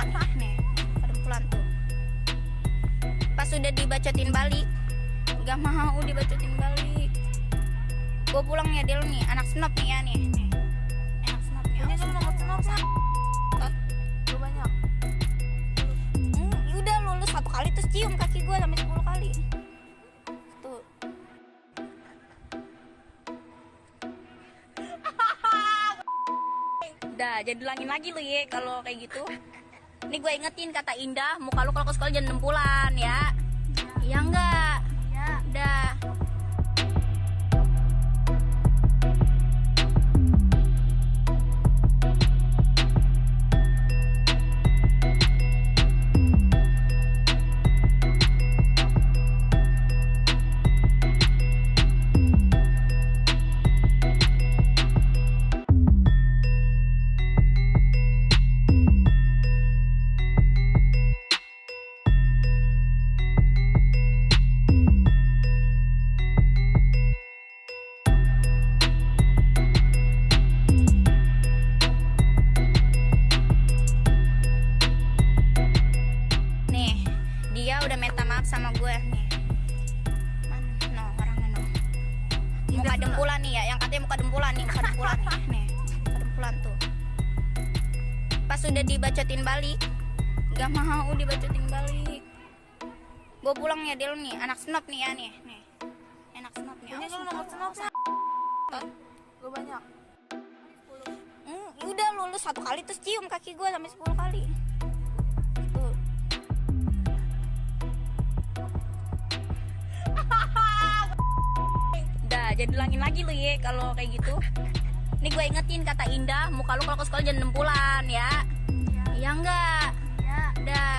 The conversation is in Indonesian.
dempulan nih, muka dempulan tuh. Pas udah dibacotin balik, gak mau dibacotin balik. Gue pulang ya Del nih, anak snop nih ya nih. Anak snop nih. Ini kan nomor snop gue banyak. Udah lulus 1 kali terus cium kaki gue sampai 10 kali. Tuh. Udah, jadi ulangin lagi lu ya kalau kayak gitu. Ini gue ingetin kata Indah, muka lu kalau ke sekolah jangan dempulan ya. Iya enggak? Ya. Udah. Dia udah minta maaf sama gue nih. Mana? No, orangnya no. Muka dempulan nih ya, yang katanya muka dempulan nih, muka dempulan nih. Nih, muka dempulan tuh. Pas udah dibacotin balik, gak mau dibacotin balik. Gue pulang ya Del nih, anak snop nih ya nih. Anak snop nih. Ini kan nomor snop gue banyak. Udah lulus 1 kali terus cium kaki gue sampai 10 kali. Tuh. Udah, jadi ulangin lagi lu ya kalau kayak gitu. Ini gue ingetin kata Indah, muka lu kalau ke sekolah jangan dempulan ya. Iya enggak? Ya. Udah.